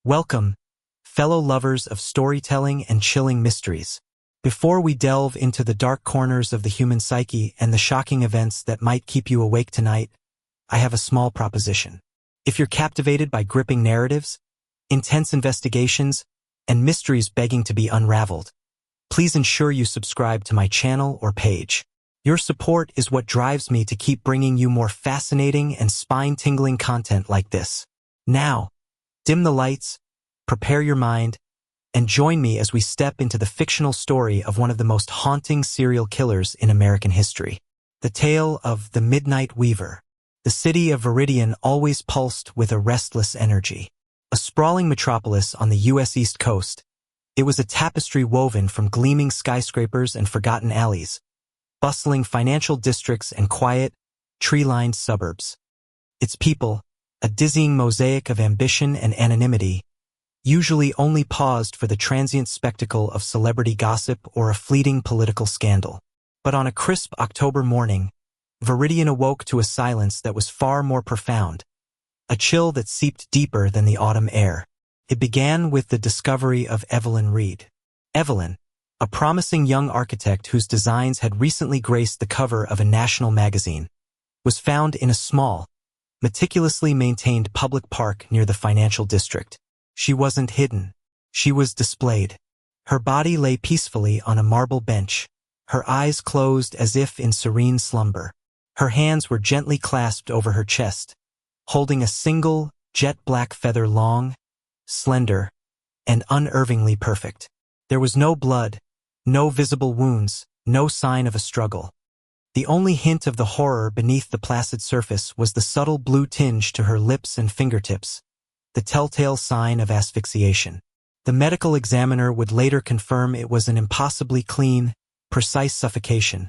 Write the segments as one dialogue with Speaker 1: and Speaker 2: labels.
Speaker 1: Welcome, fellow lovers of storytelling and chilling mysteries. Before we delve into the dark corners of the human psyche and the shocking events that might keep you awake tonight, I have a small proposition. If you're captivated by gripping narratives, intense investigations, and mysteries begging to be unraveled, please ensure you subscribe to my channel or page. Your support is what drives me to keep bringing you more fascinating and spine-tingling content like this. Now, dim the lights, prepare your mind, and join me as we step into the fictional story of one of the most haunting serial killers in American history. The tale of the Midnight Weaver. The city of Viridian always pulsed with a restless energy. A sprawling metropolis on the U.S. East Coast, it was a tapestry woven from gleaming skyscrapers and forgotten alleys, bustling financial districts and quiet, tree-lined suburbs. Its people, a dizzying mosaic of ambition and anonymity, usually only paused for the transient spectacle of celebrity gossip or a fleeting political scandal. But on a crisp October morning, Viridian awoke to a silence that was far more profound, a chill that seeped deeper than the autumn air. It began with the discovery of Evelyn Reed. Evelyn, a promising young architect whose designs had recently graced the cover of a national magazine, was found in a small, meticulously maintained public park near the financial district. She wasn't hidden. She was displayed. Her body lay peacefully on a marble bench, her eyes closed as if in serene slumber. Her hands were gently clasped over her chest, holding a single, jet-black feather, long, slender, and unervingly perfect. There was no blood, no visible wounds, no sign of a struggle. The only hint of the horror beneath the placid surface was the subtle blue tinge to her lips and fingertips, the telltale sign of asphyxiation. The medical examiner would later confirm it was an impossibly clean, precise suffocation,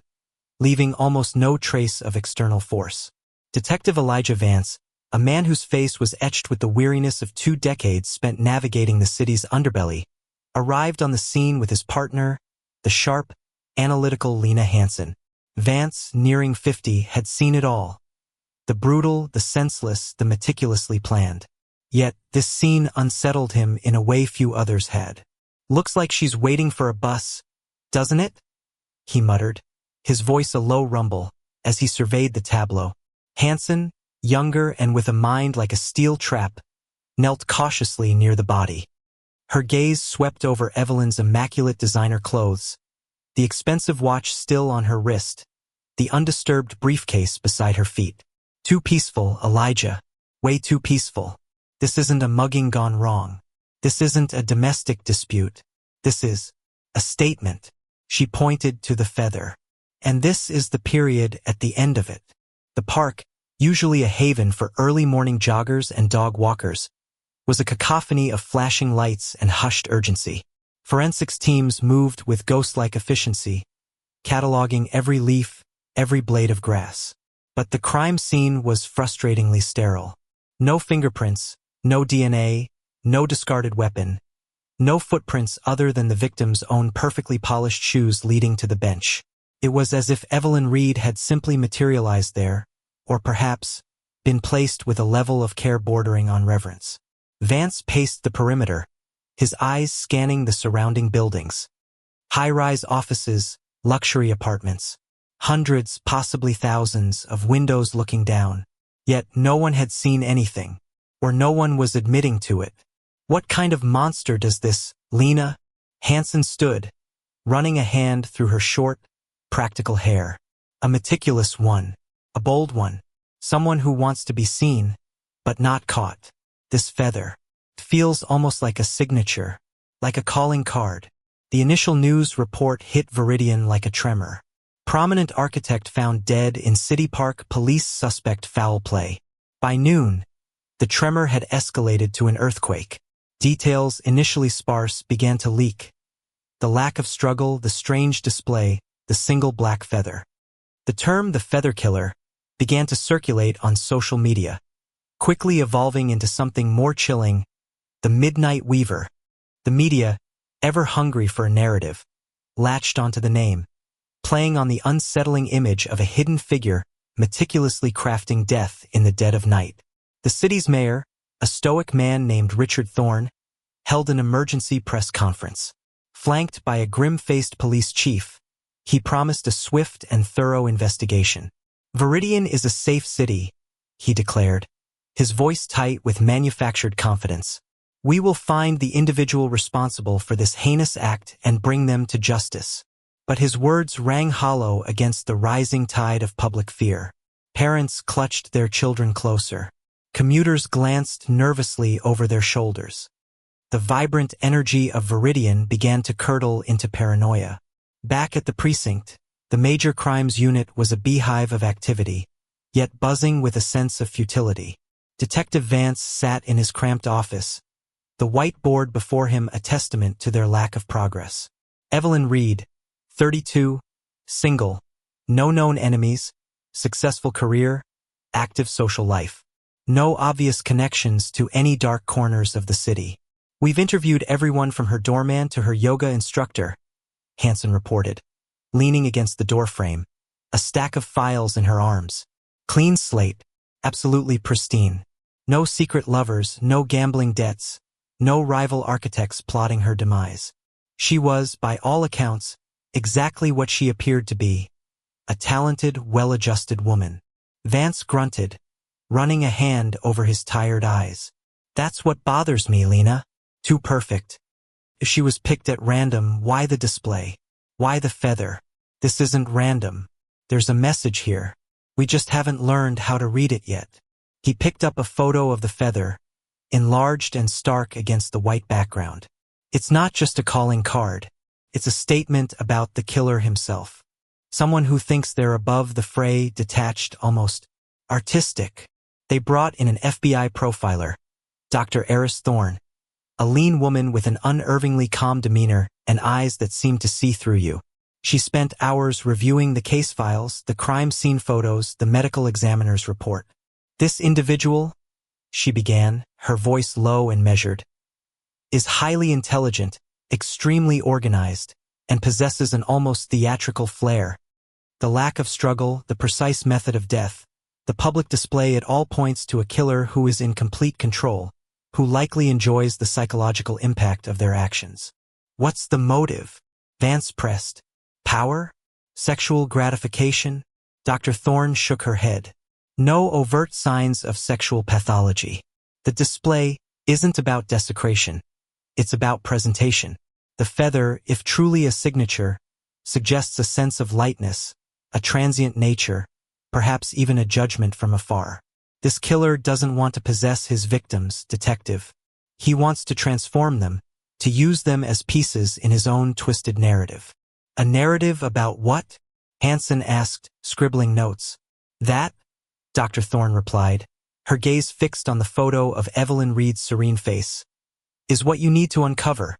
Speaker 1: leaving almost no trace of external force. Detective Elijah Vance, a man whose face was etched with the weariness of 2 decades spent navigating the city's underbelly, arrived on the scene with his partner, the sharp, analytical Lena Hansen. Vance, nearing 50, had seen it all. The brutal, the senseless, the meticulously planned. Yet, this scene unsettled him in a way few others had. "Looks like she's waiting for a bus, doesn't it?" he muttered, his voice a low rumble, as he surveyed the tableau. Hansen, younger and with a mind like a steel trap, knelt cautiously near the body. Her gaze swept over Evelyn's immaculate designer clothes, the expensive watch still on her wrist, the undisturbed briefcase beside her feet. "Too peaceful, Elijah. Way too peaceful. This isn't a mugging gone wrong. This isn't a domestic dispute. This is a statement." She pointed to the feather. "And this is the period at the end of it." The park, usually a haven for early morning joggers and dog walkers, was a cacophony of flashing lights and hushed urgency. Forensics teams moved with ghost-like efficiency, cataloging every leaf, every blade of grass. But the crime scene was frustratingly sterile. No fingerprints, no DNA, no discarded weapon, no footprints other than the victim's own perfectly polished shoes leading to the bench. It was as if Evelyn Reed had simply materialized there, or perhaps been placed with a level of care bordering on reverence. Vance paced the perimeter, his eyes scanning the surrounding buildings. High-rise offices, luxury apartments, hundreds, possibly thousands, of windows looking down. Yet no one had seen anything, or no one was admitting to it. "What kind of monster does this, Lena?" Hansen stood, running a hand through her short, practical hair. "A meticulous one, a bold one, someone who wants to be seen, but not caught. This feather feels almost like a signature, like a calling card." The initial news report hit Viridian like a tremor. "Prominent architect found dead in City Park, police suspect foul play." By noon, the tremor had escalated to an earthquake. Details, initially sparse, began to leak. The lack of struggle, the strange display, the single black feather. The term "the feather killer" began to circulate on social media, quickly evolving into something more chilling: the Midnight Weaver. The media, ever hungry for a narrative, latched onto the name, playing on the unsettling image of a hidden figure meticulously crafting death in the dead of night. The city's mayor, a stoic man named Richard Thorne, held an emergency press conference. Flanked by a grim-faced police chief, he promised a swift and thorough investigation. "Viridian is a safe city," he declared, his voice tight with manufactured confidence. "We will find the individual responsible for this heinous act and bring them to justice." But his words rang hollow against the rising tide of public fear. Parents clutched their children closer. Commuters glanced nervously over their shoulders. The vibrant energy of Viridian began to curdle into paranoia. Back at the precinct, the Major Crimes Unit was a beehive of activity, yet buzzing with a sense of futility. Detective Vance sat in his cramped office, the whiteboard before him a testament to their lack of progress. Evelyn Reed, 32, single, no known enemies, successful career, active social life. No obvious connections to any dark corners of the city. "We've interviewed everyone from her doorman to her yoga instructor," Hansen reported, leaning against the doorframe, a stack of files in her arms. Clean slate, absolutely pristine. No secret lovers, no gambling debts, no rival architects plotting her demise. She was, by all accounts, exactly what she appeared to be, a talented, well-adjusted woman. Vance grunted, running a hand over his tired eyes. "That's what bothers me, Lena. Too perfect. If she was picked at random, why the display? Why the feather? This isn't random. There's a message here. We just haven't learned how to read it yet." He picked up a photo of the feather, enlarged and stark against the white background. "It's not just a calling card. It's a statement about the killer himself. Someone who thinks they're above the fray, detached, almost artistic." They brought in an FBI profiler, Dr. Eris Thorne, a lean woman with an unervingly calm demeanor and eyes that seemed to see through you. She spent hours reviewing the case files, the crime scene photos, the medical examiner's report. "This individual," she began, her voice low and measured, "is highly intelligent, extremely organized, and possesses an almost theatrical flair. The lack of struggle, the precise method of death, the public display it all points to a killer who is in complete control, who likely enjoys the psychological impact of their actions." "What's the motive?" Vance pressed. "Power? Sexual gratification?" Dr. Thorne shook her head. "No overt signs of sexual pathology. The display isn't about desecration. It's about presentation. The feather, if truly a signature, suggests a sense of lightness, a transient nature, perhaps even a judgment from afar. This killer doesn't want to possess his victims, detective. He wants to transform them, to use them as pieces in his own twisted narrative." "A narrative about what?" Hansen asked, scribbling notes. "That," Dr. Thorne replied, her gaze fixed on the photo of Evelyn Reed's serene face, "is what you need to uncover.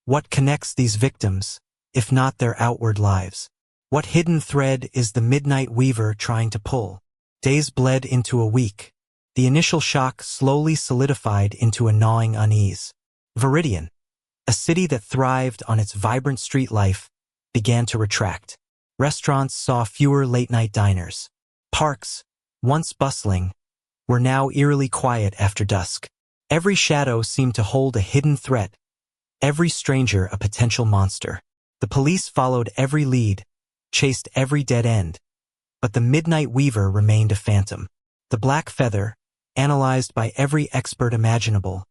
Speaker 1: What connects these victims, if not their outward lives? What hidden thread is the Midnight Weaver trying to pull?" Days bled into a week. The initial shock slowly solidified into a gnawing unease. Viridian, a city that thrived on its vibrant street life, began to retract. Restaurants saw fewer late-night diners. Parks, once bustling, were now eerily quiet after dusk. Every shadow seemed to hold a hidden threat, every stranger a potential monster. The police followed every lead, chased every dead end, but the Midnight Weaver remained a phantom. The black feather, analyzed by every expert imaginable,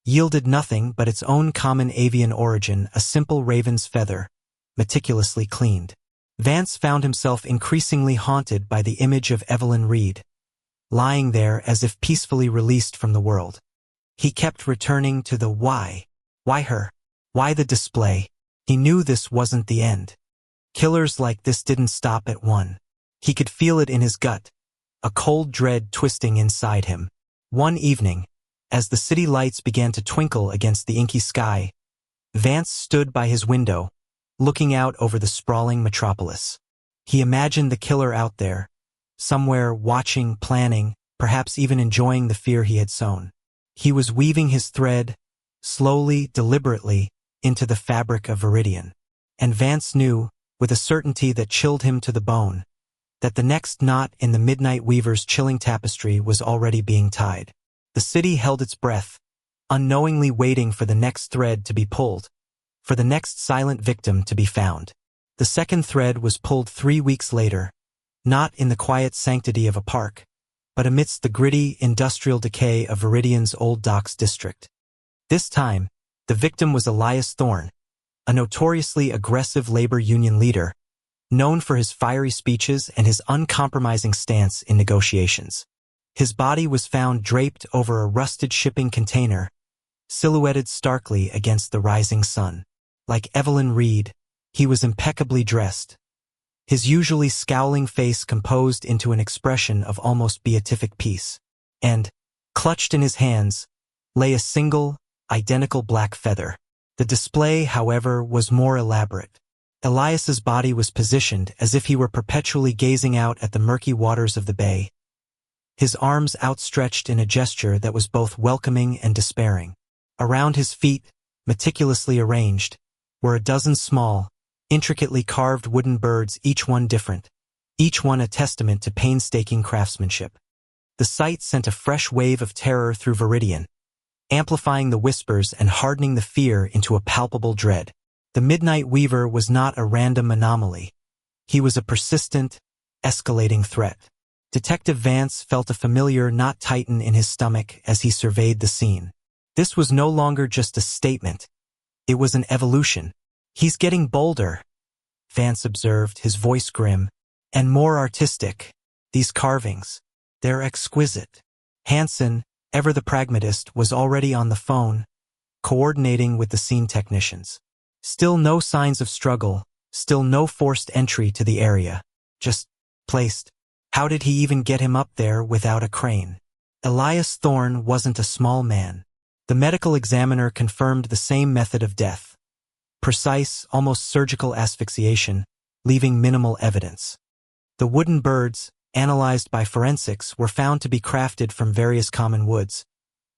Speaker 1: yielded nothing but its own common avian origin, a simple raven's feather, meticulously cleaned. Vance found himself increasingly haunted by the image of Evelyn Reed, lying there as if peacefully released from the world. He kept returning to the why. Why her? Why the display? He knew this wasn't the end. Killers like this didn't stop at one. He could feel it in his gut, a cold dread twisting inside him. One evening, as the city lights began to twinkle against the inky sky, Vance stood by his window, looking out over the sprawling metropolis. He imagined the killer out there, somewhere watching, planning, perhaps even enjoying the fear he had sown. He was weaving his thread, slowly, deliberately, into the fabric of Viridian. And Vance knew, with a certainty that chilled him to the bone, that the next knot in the Midnight Weaver's chilling tapestry was already being tied. The city held its breath, unknowingly waiting for the next thread to be pulled, for the next silent victim to be found. The second thread was pulled 3 weeks later, not in the quiet sanctity of a park, but amidst the gritty, industrial decay of Viridian's Old Docks district. This time, the victim was Elias Thorne, a notoriously aggressive labor union leader, known for his fiery speeches and his uncompromising stance in negotiations. His body was found draped over a rusted shipping container, silhouetted starkly against the rising sun. Like Evelyn Reed, he was impeccably dressed, his usually scowling face composed into an expression of almost beatific peace. And, clutched in his hands, lay a single, identical black feather. The display, however, was more elaborate. Elias's body was positioned as if he were perpetually gazing out at the murky waters of the bay, his arms outstretched in a gesture that was both welcoming and despairing. Around his feet, meticulously arranged, were a dozen small, intricately carved wooden birds, each one different, each one a testament to painstaking craftsmanship. The sight sent a fresh wave of terror through Viridian, amplifying the whispers and hardening the fear into a palpable dread. The Midnight Weaver was not a random anomaly. He was a persistent, escalating threat. Detective Vance felt a familiar knot tighten in his stomach as he surveyed the scene. This was no longer just a statement. It was an evolution. "He's getting bolder," Vance observed, his voice grim, "and more artistic. These carvings, they're exquisite." Hansen, ever the pragmatist, was already on the phone, coordinating with the scene technicians. Still no signs of struggle, still no forced entry to the area. Just placed. How did he even get him up there without a crane? Elias Thorne wasn't a small man. The medical examiner confirmed the same method of death. Precise, almost surgical asphyxiation, leaving minimal evidence. The wooden birds, analyzed by forensics, were found to be crafted from various common woods,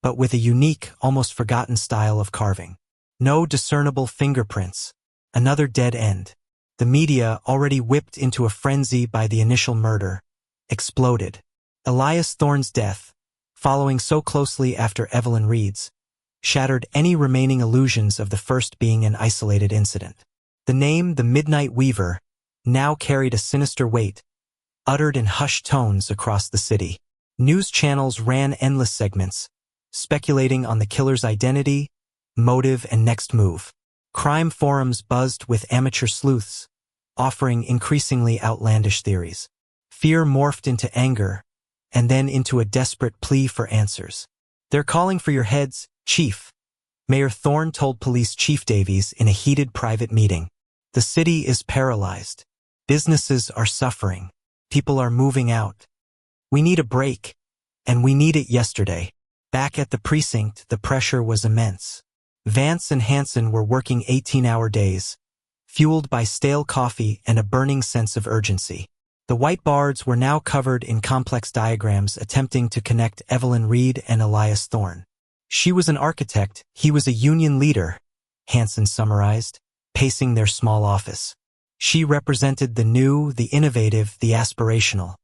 Speaker 1: but with a unique, almost forgotten style of carving. No discernible fingerprints. Another dead end. The media, already whipped into a frenzy by the initial murder, exploded. Elias Thorne's death, following so closely after Evelyn Reed's, shattered any remaining illusions of the first being an isolated incident. The name, the Midnight Weaver, now carried a sinister weight, uttered in hushed tones across the city. News channels ran endless segments, speculating on the killer's identity, motive, and next move. Crime forums buzzed with amateur sleuths, offering increasingly outlandish theories. Fear morphed into anger, and then into a desperate plea for answers. "They're calling for your heads, Chief," Mayor Thorne told Police Chief Davies in a heated private meeting. "The city is paralyzed. Businesses are suffering. People are moving out. We need a break, and we need it yesterday." Back at the precinct, the pressure was immense. Vance and Hansen were working 18-hour days, fueled by stale coffee and a burning sense of urgency. The whiteboards were now covered in complex diagrams attempting to connect Evelyn Reed and Elias Thorne. "She was an architect, he was a union leader," Hansen summarized, pacing their small office. "She represented the new, the innovative, the aspirational.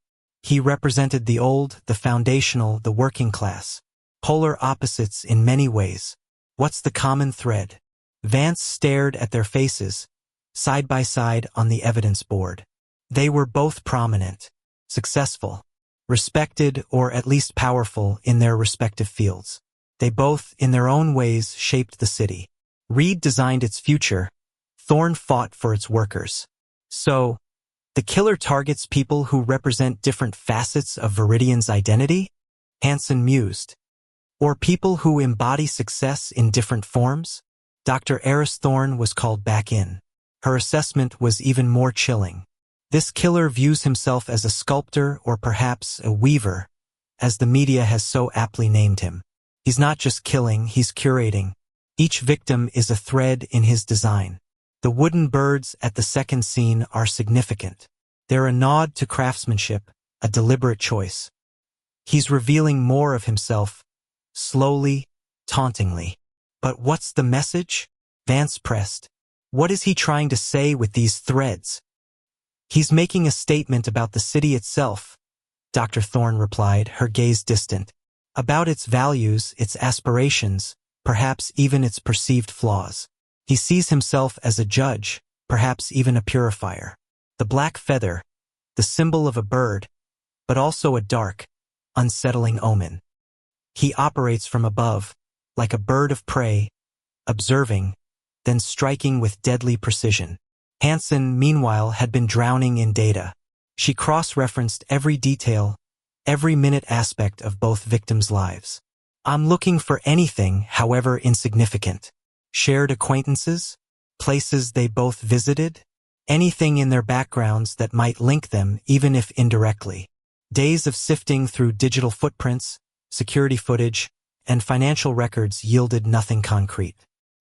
Speaker 1: He represented the old, the foundational, the working class. Polar opposites in many ways. What's the common thread?" Vance stared at their faces, side by side on the evidence board. They were both prominent, successful, respected, or at least powerful in their respective fields. They both, in their own ways, shaped the city. Reed designed its future. Thorne fought for its workers. So, the killer targets people who represent different facets of Viridian's identity? Hansen mused. Or people who embody success in different forms? Dr. Eris Thorne was called back in. Her assessment was even more chilling. This killer views himself as a sculptor or perhaps a weaver, as the media has so aptly named him. He's not just killing, he's curating. Each victim is a thread in his design. The wooden birds at the second scene are significant. They're a nod to craftsmanship, a deliberate choice. He's revealing more of himself, slowly, tauntingly. But what's the message? Vance pressed. What is he trying to say with these threads? He's making a statement about the city itself, Dr. Thorne replied, her gaze distant. About its values, its aspirations, perhaps even its perceived flaws. He sees himself as a judge, perhaps even a purifier. The black feather, the symbol of a bird, but also a dark, unsettling omen. He operates from above, like a bird of prey, observing, then striking with deadly precision. Hansen, meanwhile, had been drowning in data. She cross-referenced every detail, every minute aspect of both victims' lives. I'm looking for anything, however insignificant. Shared acquaintances? Places they both visited? Anything in their backgrounds that might link them, even if indirectly. Days of sifting through digital footprints, security footage, and financial records yielded nothing concrete.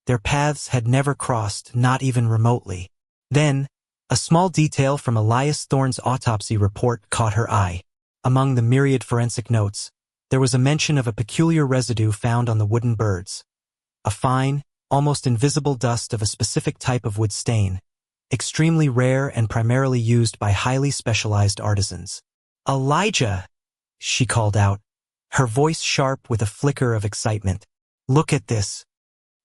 Speaker 1: Their paths had never crossed, not even remotely. Then, a small detail from Elias Thorne's autopsy report caught her eye. Among the myriad forensic notes, there was a mention of a peculiar residue found on the wooden birds. A fine, almost invisible dust of a specific type of wood stain, extremely rare and primarily used by highly specialized artisans. "Elijah!" she called out, her voice sharp with a flicker of excitement. "Look at this.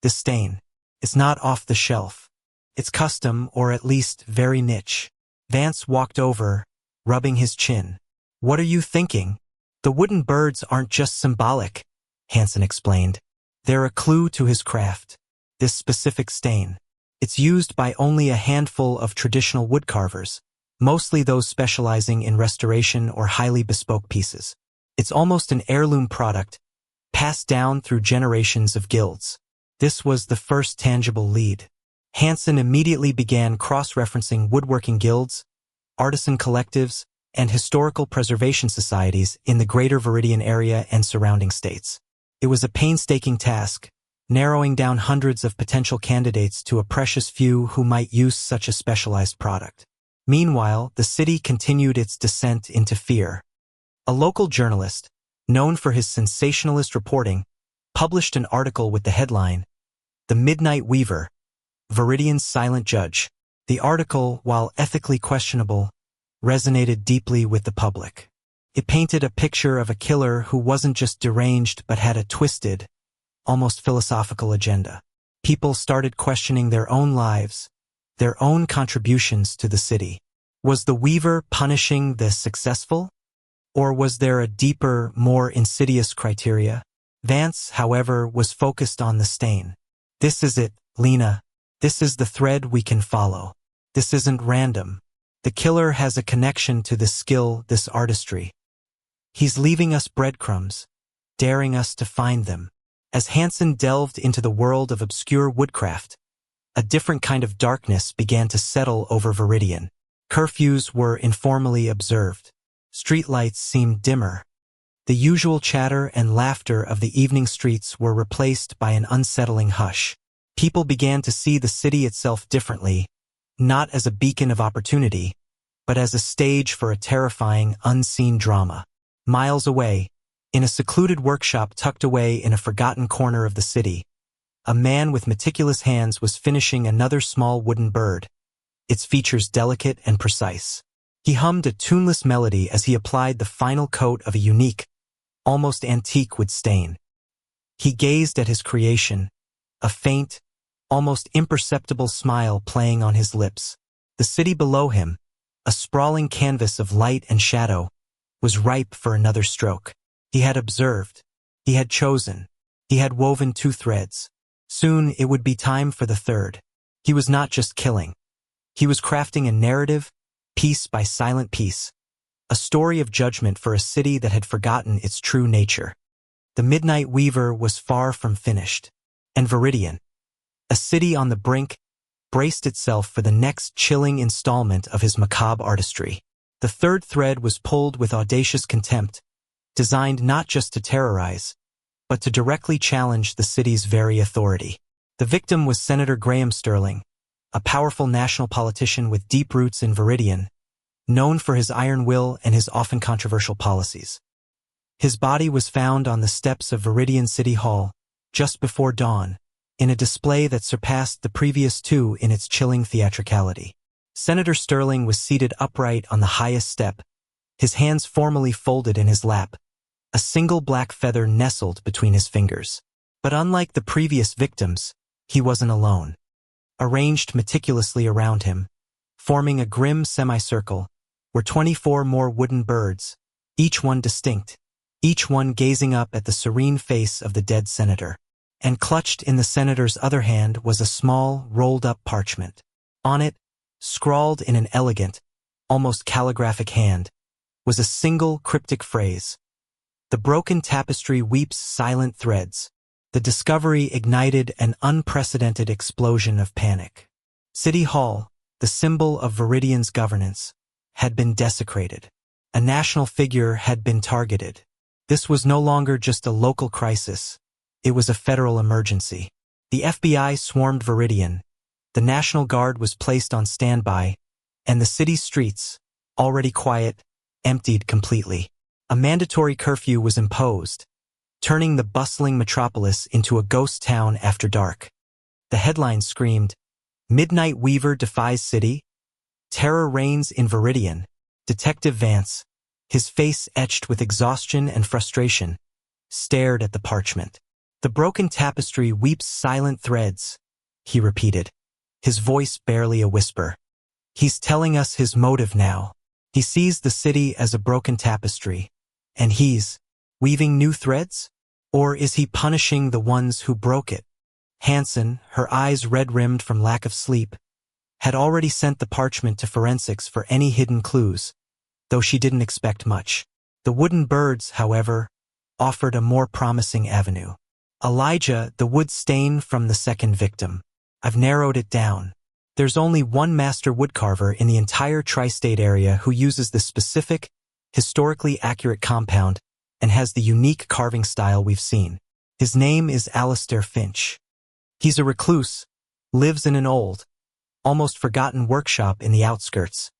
Speaker 1: This stain. It's not off the shelf. It's custom, or at least very niche." Vance walked over, rubbing his chin. "What are you thinking?" "The wooden birds aren't just symbolic," Hansen explained. "They're a clue to his craft. This specific stain. It's used by only a handful of traditional woodcarvers, mostly those specializing in restoration or highly bespoke pieces. It's almost an heirloom product, passed down through generations of guilds." This was the first tangible lead. Hansen immediately began cross-referencing woodworking guilds, artisan collectives, and historical preservation societies in the greater Viridian area and surrounding states. It was a painstaking task, narrowing down hundreds of potential candidates to a precious few who might use such a specialized product. Meanwhile, the city continued its descent into fear. A local journalist, known for his sensationalist reporting, published an article with the headline, "The Midnight Weaver, Viridian's Silent Judge." The article, while ethically questionable, resonated deeply with the public. It painted a picture of a killer who wasn't just deranged but had a twisted, almost philosophical agenda. People started questioning their own lives, their own contributions to the city. Was the Weaver punishing the successful? Or was there a deeper, more insidious criteria? Vance, however, was focused on the stain. "This is it, Lena. This is the thread we can follow. This isn't random. The killer has a connection to this skill, this artistry. He's leaving us breadcrumbs, daring us to find them." As Hansen delved into the world of obscure woodcraft, a different kind of darkness began to settle over Viridian. Curfews were informally observed. Streetlights seemed dimmer. The usual chatter and laughter of the evening streets were replaced by an unsettling hush. People began to see the city itself differently, not as a beacon of opportunity, but as a stage for a terrifying, unseen drama. Miles away, in a secluded workshop tucked away in a forgotten corner of the city, a man with meticulous hands was finishing another small wooden bird, its features delicate and precise. He hummed a tuneless melody as he applied the final coat of a unique, almost antique wood stain. He gazed at his creation, a faint, almost imperceptible smile playing on his lips. The city below him, a sprawling canvas of light and shadow, was ripe for another stroke. He had observed, he had chosen, he had woven two threads. Soon it would be time for the third. He was not just killing. He was crafting a narrative, piece by silent piece, a story of judgment for a city that had forgotten its true nature. The Midnight Weaver was far from finished, and Viridian, a city on the brink, braced itself for the next chilling installment of his macabre artistry. The third thread was pulled with audacious contempt, designed not just to terrorize, but to directly challenge the city's very authority. The victim was Senator Graham Sterling, a powerful national politician with deep roots in Viridian, known for his iron will and his often controversial policies. His body was found on the steps of Viridian City Hall, just before dawn, in a display that surpassed the previous two in its chilling theatricality. Senator Sterling was seated upright on the highest step, his hands formally folded in his lap, a single black feather nestled between his fingers. But unlike the previous victims, he wasn't alone. Arranged meticulously around him, forming a grim semicircle, were 24 more wooden birds, each one distinct, each one gazing up at the serene face of the dead senator. And clutched in the senator's other hand was a small, rolled-up parchment. On it, scrawled in an elegant, almost calligraphic hand, was a single cryptic phrase. The broken tapestry weeps silent threads. The discovery ignited an unprecedented explosion of panic. City Hall, the symbol of Viridian's governance, had been desecrated. A national figure had been targeted. This was no longer just a local crisis. It was a federal emergency. The FBI swarmed Viridian, the National Guard was placed on standby, and the city's streets, already quiet, emptied completely. A mandatory curfew was imposed, turning the bustling metropolis into a ghost town after dark. The headline screamed, "Midnight Weaver defies city? Terror reigns in Viridian." Detective Vance, his face etched with exhaustion and frustration, stared at the parchment. "The broken tapestry weeps silent threads," he repeated, his voice barely a whisper. "He's telling us his motive now. He sees the city as a broken tapestry, and he's weaving new threads? Or is he punishing the ones who broke it?" Hanson, her eyes red-rimmed from lack of sleep, had already sent the parchment to forensics for any hidden clues, though she didn't expect much. The wooden birds, however, offered a more promising avenue. "Elijah, the wood stain from the second victim. I've narrowed it down. There's only one master woodcarver in the entire tri-state area who uses this specific, historically accurate compound and has the unique carving style we've seen. His name is Alistair Finch. He's a recluse, lives in an old, almost forgotten workshop in the outskirts,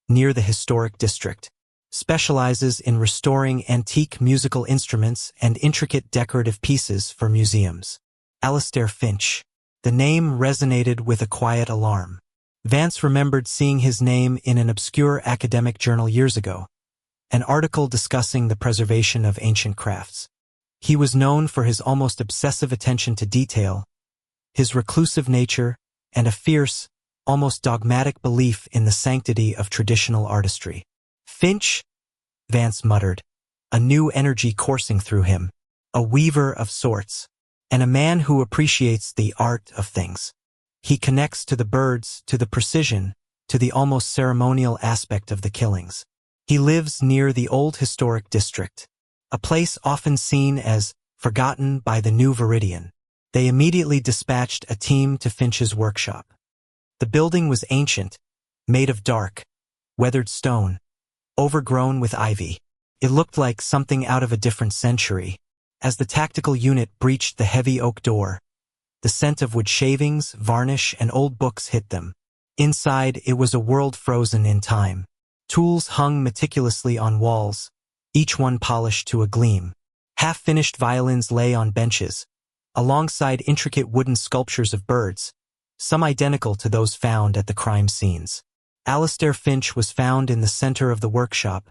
Speaker 1: near the historic district, specializes in restoring antique musical instruments and intricate decorative pieces for museums." Alistair Finch. The name resonated with a quiet alarm. Vance remembered seeing his name in an obscure academic journal years ago, an article discussing the preservation of ancient crafts. He was known for his almost obsessive attention to detail, his reclusive nature, and a fierce, almost dogmatic belief in the sanctity of traditional artistry. "Finch?" Vance muttered, a new energy coursing through him. "A weaver of sorts, and a man who appreciates the art of things. He connects to the birds, to the precision, to the almost ceremonial aspect of the killings. He lives near the old historic district, a place often seen as forgotten by the new Viridian." They immediately dispatched a team to Finch's workshop. The building was ancient, made of dark, weathered stone, overgrown with ivy. It looked like something out of a different century. As the tactical unit breached the heavy oak door, the scent of wood shavings, varnish, and old books hit them. Inside, it was a world frozen in time. Tools hung meticulously on walls, each one polished to a gleam. Half-finished violins lay on benches, alongside intricate wooden sculptures of birds, some identical to those found at the crime scenes. Alistair Finch was found in the center of the workshop,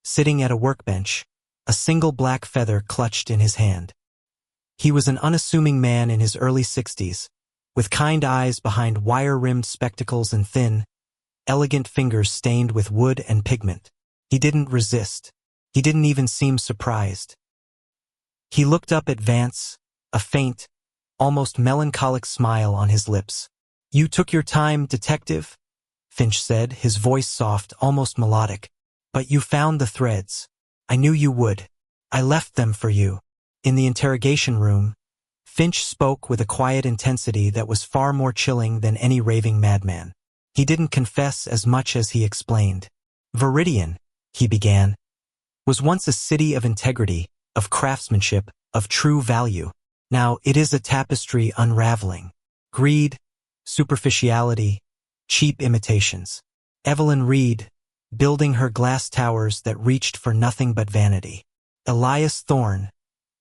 Speaker 1: sitting at a workbench, a single black feather clutched in his hand. He was an unassuming man in his early 60s, with kind eyes behind wire-rimmed spectacles and thin, elegant fingers stained with wood and pigment. He didn't resist. He didn't even seem surprised. He looked up at Vance, a faint, almost melancholic smile on his lips. "You took your time, detective," Finch said, his voice soft, almost melodic. "But you found the threads. I knew you would. I left them for you." In the interrogation room, Finch spoke with a quiet intensity that was far more chilling than any raving madman. He didn't confess as much as he explained. "Viridian," he began, "was once a city of integrity, of craftsmanship, of true value. Now it is a tapestry unraveling. Greed, superficiality, cheap imitations. Evelyn Reed, building her glass towers that reached for nothing but vanity. Elias Thorne,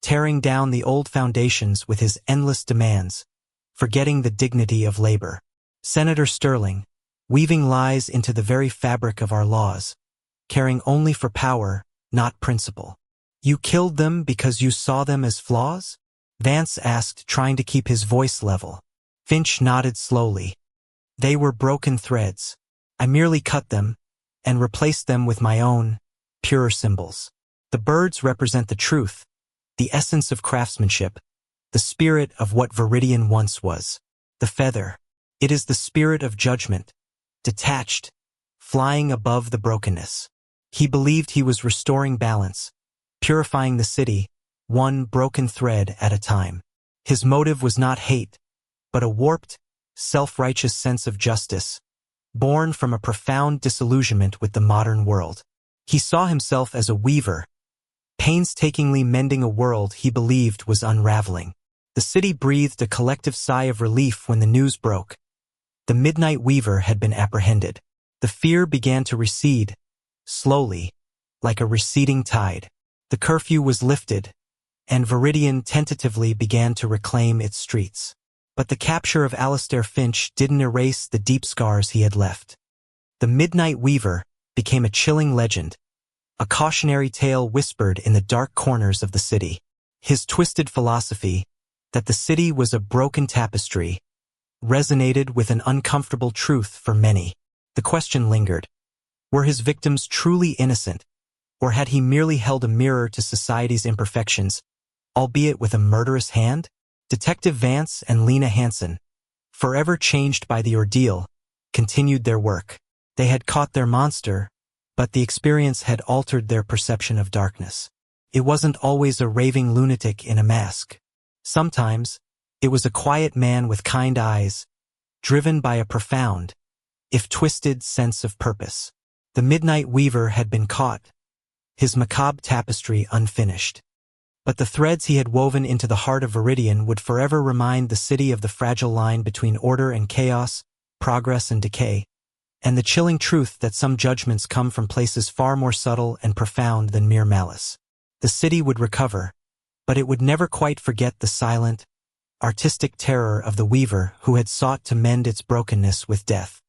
Speaker 1: tearing down the old foundations with his endless demands, forgetting the dignity of labor. Senator Sterling, weaving lies into the very fabric of our laws, caring only for power, not principle. You killed them because you saw them as flaws?" Vance asked, trying to keep his voice level. Finch nodded slowly. They were broken threads. I merely cut them and replaced them with my own, purer symbols. The birds represent the truth, the essence of craftsmanship, the spirit of what Viridian once was. The feather, it is the spirit of judgment, detached, flying above the brokenness. He believed he was restoring balance, purifying the city, one broken thread at a time. His motive was not hate, but a warped, self-righteous sense of justice, born from a profound disillusionment with the modern world. He saw himself as a weaver, painstakingly mending a world he believed was unraveling. The city breathed a collective sigh of relief when the news broke. The Midnight Weaver had been apprehended. The fear began to recede, slowly, like a receding tide. The curfew was lifted, and Viridian tentatively began to reclaim its streets. But the capture of Alistair Finch didn't erase the deep scars he had left. The Midnight Weaver became a chilling legend, a cautionary tale whispered in the dark corners of the city. His twisted philosophy, that the city was a broken tapestry, resonated with an uncomfortable truth for many. The question lingered. Were his victims truly innocent, or had he merely held a mirror to society's imperfections, albeit with a murderous hand? Detective Vance and Lena Hansen, forever changed by the ordeal, continued their work. They had caught their monster, but the experience had altered their perception of darkness. It wasn't always a raving lunatic in a mask. Sometimes, it was a quiet man with kind eyes, driven by a profound, if twisted, sense of purpose. The Midnight Weaver had been caught, his macabre tapestry unfinished. But the threads he had woven into the heart of Viridian would forever remind the city of the fragile line between order and chaos, progress and decay, and the chilling truth that some judgments come from places far more subtle and profound than mere malice. The city would recover, but it would never quite forget the silent, artistic terror of the weaver who had sought to mend its brokenness with death.